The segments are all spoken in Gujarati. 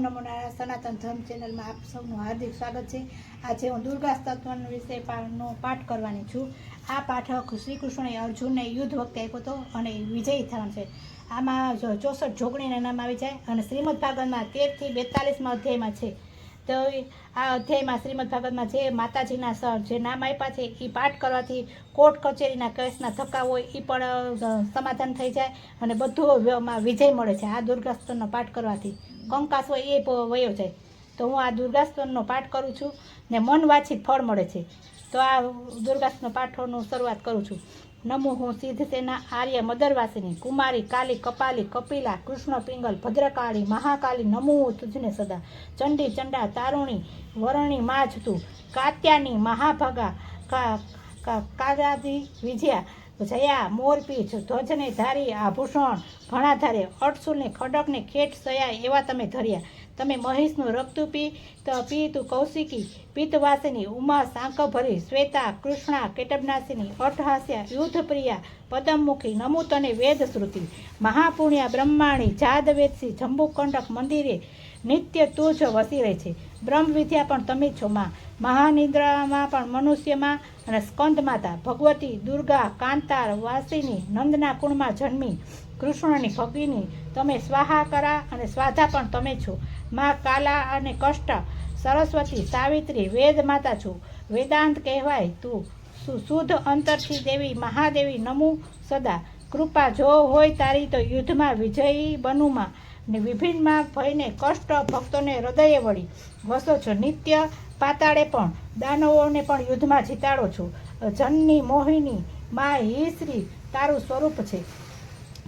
નમો નારાયણ સનાતન ધર્મ ચેનલમાં આપ સૌનું હાર્દિક સ્વાગત છે। આજે હું દુર્ગા સ્તોત્ર વિશેનો પાઠ કરવાની છું। આ પાઠ શ્રી કૃષ્ણએ અર્જુનને યુદ્ધ વખતે આપ્યો હતો અને વિજયી થવાનું છે। આમાં 64 જોગણીના નામ આવી જાય અને શ્રીમદ ભાગવતમાં 13 થી 42માં અધ્યાયમાં છે। તો આ અધ્યાયમાં શ્રીમદ ભાગવતમાં જે માતાજીના જે નામ આપ્યા છે એ પાઠ કરવાથી કોર્ટ કચેરીના કેસના ધક્કા હોય એ પણ સમાધાન થઈ જાય અને બધું વિજય મળે છે। આ દુર્ગાસ્તોત્રનો પાઠ કરવાથી કંકાસ હોય એ વયો જાય। તો હું આ દુર્ગાસ્તોત્રનો પાઠ કરું છું ને મન વાંચી ફળ મળે છે। તો આ દુર્ગાસ્તોત્રનો પાઠોનું શરૂઆત કરું છું। નમો હું સિદ્ધસેના આર્ય મદરવાસિની કુમારી કાલી કપાલી કપિલા કૃષ્ણ પિંગલ ભદ્રકાળી મહાકાલી નમો તુજને સદા ચંડી ચંડા તારુણી વરણી માજ તું કાત્યાની મહાભગા કાગાદી વિજયા જયા મોરપીછ ધ્વજને ધારી આભૂષણ ઘણા ધારે અટસુલને ખડકને ખેટ સયા એવા તમે ધર્યા। તમે મહિષનું રક્તું પી તું કૌશિકી પિત્તવાસિની ઉમા સાંકભરી શ્વેતા કૃષ્ણા કેટબનાશિની અટહાસ્યા યુદ્ધપ્રિયા પદમમુખી નમો તને વેદ શ્રુતિ મહાપુણ્યા બ્રહ્માણી જાદવેદસી જંબુકંડક મંદિરે નિત્ય તું જ વસી રહે છે। બ્રહ્મ વિદ્યા પણ તમે છો માં મહાનિદ્રામાં પણ મનુષ્યમાં અને સ્કંદ માતા ભગવતી દુર્ગા કાંતાર વાસિની નંદના કુળમાં જન્મી કૃષ્ણની ભગીની તમે સ્વાહાકરા અને સ્વાધા પણ તમે છો। માં કાલા અને કષ્ટ સરસ્વતી સાવિત્રી વેદ માતા છો વેદાંત કહેવાય તું શુદ્ધ અંતરથી દેવી મહાદેવી નમો સદા કૃપા જો હોય તારી તો યુદ્ધમાં વિજયી બનુમાં ને વિભિન્નમાં ભયને કષ્ટ ભક્તોને હૃદયે વળી વસો છો નિત્ય પાતાળે પણ દાનવોને પણ યુદ્ધમાં જીતાડો છો। જનની મોહિની મા હિશ્રી તારું સ્વરૂપ છે।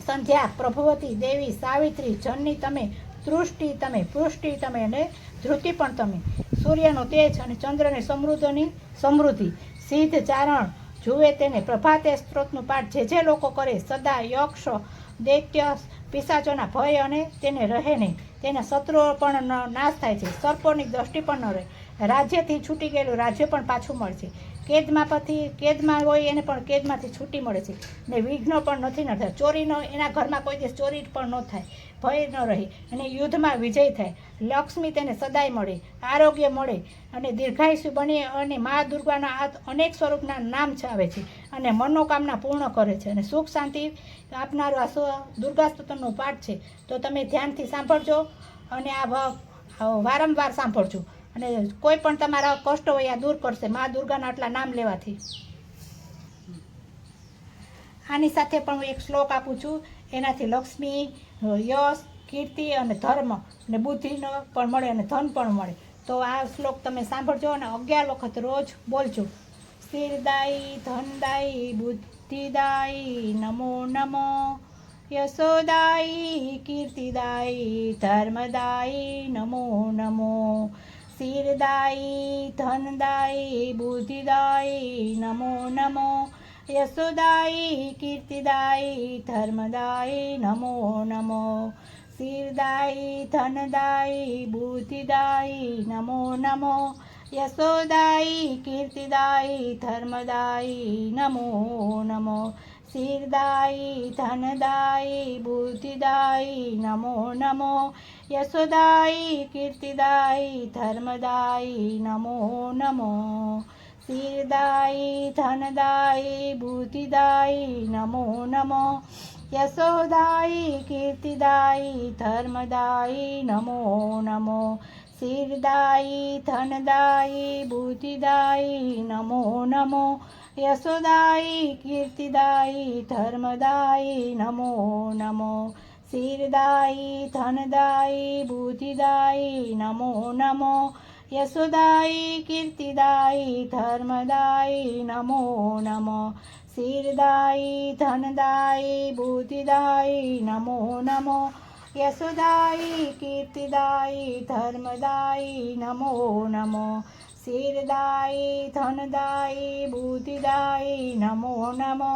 સંધ્યા પ્રભવતી દેવી સાવિત્રી જનની તમે તૃષ્ટિ તમે પૃષ્ટિ તમે અને ધૃતિ પણ તમે સૂર્યનો તેજ અને ચંદ્રની સમૃદ્ધિ સિદ્ધ ચારણ જુએ તેને પ્રભાતે સ્ત્રોતનું પાઠ જે લોકો કરે સદા યક્ષ દૈત્ય પિશાચોના ભય અને તેને રહે નહીં તેના શત્રુઓ પણ નાશ થાય છે। સર્પોની દ્રષ્ટિ પણ ન રહે રાજ્યથી છૂટી ગયેલું રાજ્ય પણ પાછું મળે છે। કેદમાં હોય એને પણ કેદમાંથી છૂટી મળે છે ને વિઘ્નો પણ નથી ન થાય ચોરીનો એના ઘરમાં કોઈ દિવસ ચોરી પણ ન થાય ભય ન રહે અને યુદ્ધમાં વિજય થાય લક્ષ્મી તેને સદાય મળે આરોગ્ય મળે અને દીર્ઘાયુષ્ય બને અને મા દુર્ગાના અનેક સ્વરૂપના નામ આવે છે અને મનોકામના પૂર્ણ કરે છે અને સુખ શાંતિ આપનારો આ દુર્ગાસ્તોત્રનો પાઠ છે। તો તમે ધ્યાનથી સાંભળજો અને આ વારંવાર સાંભળજો અને કોઈ પણ તમારા કષ્ટ હોય આ દૂર કરશે મા દુર્ગાના આટલા નામ લેવાથી। આની સાથે પણ હું એક શ્લોક આપું છું એનાથી લક્ષ્મી યશ કીર્તિ અને ધર્મ અને બુદ્ધિનો પણ મળે અને ધન પણ મળે। તો આ શ્લોક તમે સાંભળજો અને 11 વખત રોજ બોલજો। સ્થિરદાયી ધનદાયી બુદ્ધિદાયી નમો નમો યશોદાયી કીર્તિદાયી ધર્મદાયી નમો નમો સ્થિરદાયી ધનદાયી બુદ્ધિદાયી નમો નમો યશોદાયી કીર્તિદાયી ધર્મદાયી નમો નમો સ્થિરદાયી ધનદાયી બુદ્ધિદાયી નમો નમો યશોદાયી કીર્તિદાયી ધર્મદાયી નમો નમો સ્થિરદાયી ધનદાયી બુદ્ધિદાયી નમો નમો યશોદાયી કીર્તિદાયી ધર્મદાયી નમો નમો સ્થિરદાયી ધનદાયી બુદ્ધિદાયી નમો નમો યશોદાયી કીર્તિદાયી ધર્મદાયી નમો નમો સ્થિરદાયી ધનદાયી બુદ્ધિદાયી નમો નમો યશોદાયી કીર્તિદાયી ધર્મદાયી નમો નમો સ્થિરદાયી ધનદાયી બુદ્ધિદાયી નમો નમો યશોદાયી કીર્તિદાયી ધર્મદાયી નમો નમો સ્થિરદાયી ધનદાયી બુદ્ધિદાયી નમો નમો યશોદાયી કીર્તિદાયી ધર્મદાયી નમો નમો સ્થિરદાયી ધનદાયી બુદ્ધિદાયી નમો નમો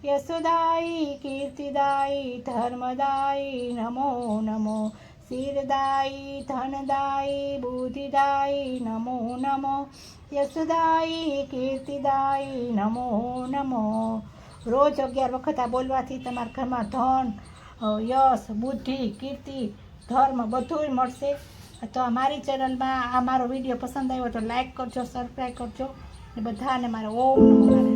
યશોદાયી કીર્તિદાયી ધર્મદાયી નમો નમો સ્થિરદાયી ધનદાયી બુદ્ધિદાયી નમો નમો યશોદાયી કીર્તિદાયી નમો નમો। રોજ 11 વખત આ બોલવાથી તમારા ઘરમાં ધન યશ બુદ્ધિ કીર્તિ ધર્મ બધું મળશે તો અમારી ચેનલમાં આ મારો વિડીયો પસંદ આવ્યો તો લાઈક કરજો, સબસ્ક્રાઈબ કરજો, અને બધાને મારો ઓમ નમો નારાયણ.